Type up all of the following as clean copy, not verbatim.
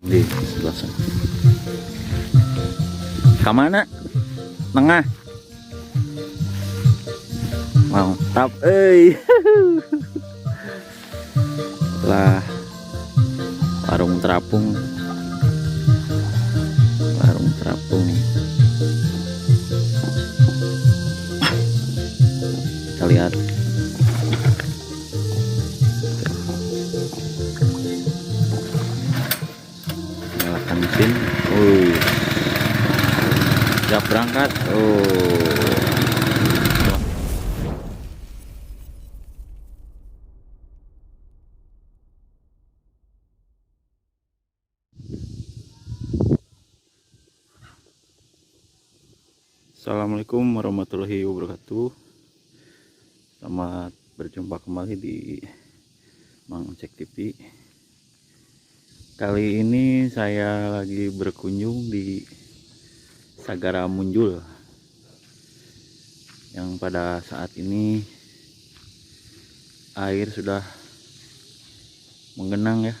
Di sebelah sana. Kemana? Tengah. Mantap, lah warung terapung. Warung terapung. Kita lihat. Nyalakan mesin. Siap berangkat. Assalamualaikum warahmatullahi wabarakatuh. Selamat berjumpa kembali di Mang Cek TV. Kali ini saya lagi berkunjung di Sagara Muncul, yang pada saat ini air sudah menggenang ya,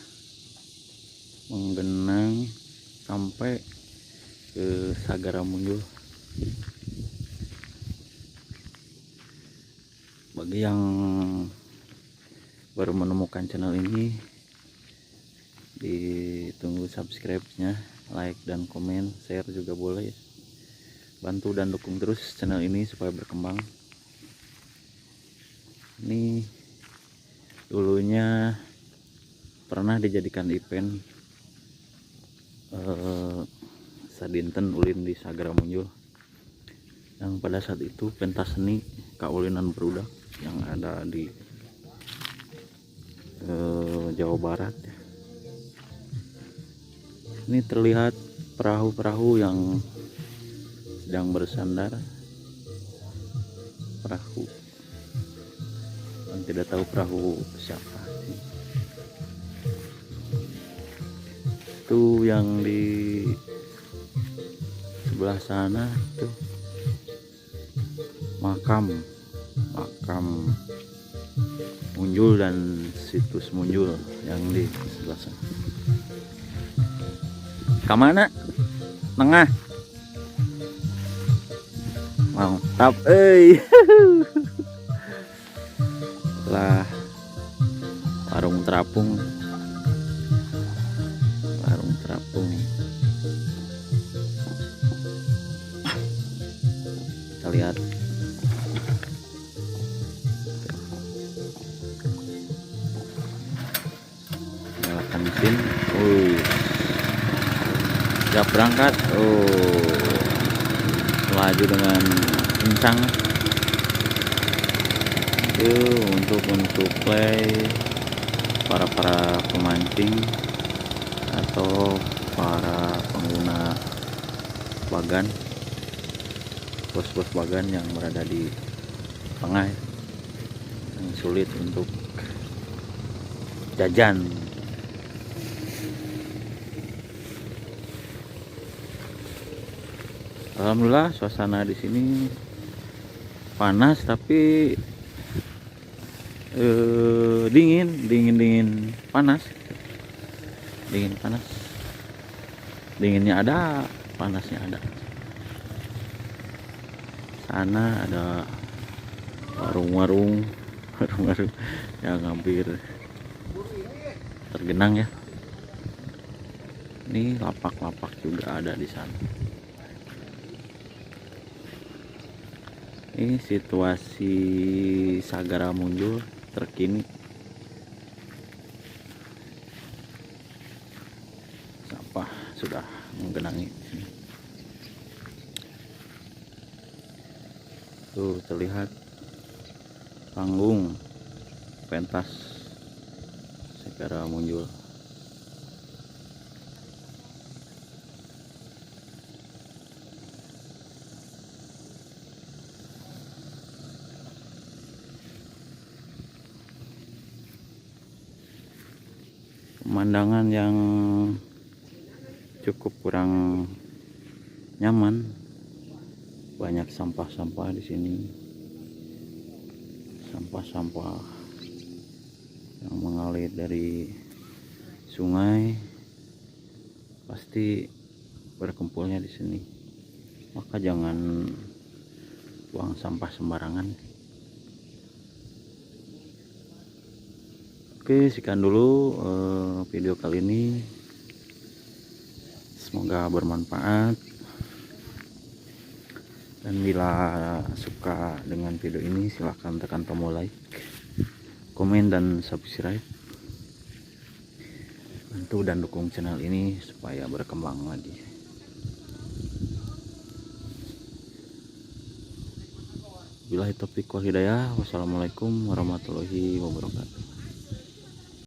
menggenang sampai ke Sagara Muncul. Bagi yang baru menemukan channel ini, ditunggu subscribe-nya, like dan komen, share juga boleh ya. Bantu dan dukung terus channel ini supaya berkembang. Ini dulunya pernah dijadikan event sadinten ulin di Sagara Muncul, yang pada saat itu pentas seni kaulinan berudak yang ada di Jawa Barat. Ini terlihat perahu-perahu yang sedang bersandar. Perahu yang tidak tahu perahu siapa sih. Itu yang di sebelah sana tuh makam Muncul dan situs Muncul yang di sebelah sana. Kemana? Tengah. Mantap, lah warung terapung. Warung terapung. Kita lihat. Nyalakan mesin. Siap berangkat. Melaju dengan kencang. Itu untuk play para pemancing atau para pengguna bagan, bos-bos bagan yang berada di tengah, yang sulit untuk jajan. Alhamdulillah suasana di sini panas tapi dingin panas. Dinginnya ada, panasnya ada. Sana ada warung-warung yang hampir tergenang ya. Ini lapak-lapak juga ada di sana. Ini situasi Sagara Muncul terkini. Sampah sudah menggenangi sini. Tuh terlihat panggung pentas Sagara Muncul. Pemandangan yang cukup kurang nyaman, banyak sampah-sampah di sini, sampah-sampah yang mengalir dari sungai pasti berkumpulnya di sini. Maka jangan buang sampah sembarangan. Oke, sekian dulu video kali ini. Semoga bermanfaat. Dan bila suka dengan video ini, silahkan tekan tombol like, komen, dan subscribe. Bantu dan dukung channel ini supaya berkembang lagi. Billahi taufiq wal hidayah. Wassalamualaikum warahmatullahi wabarakatuh.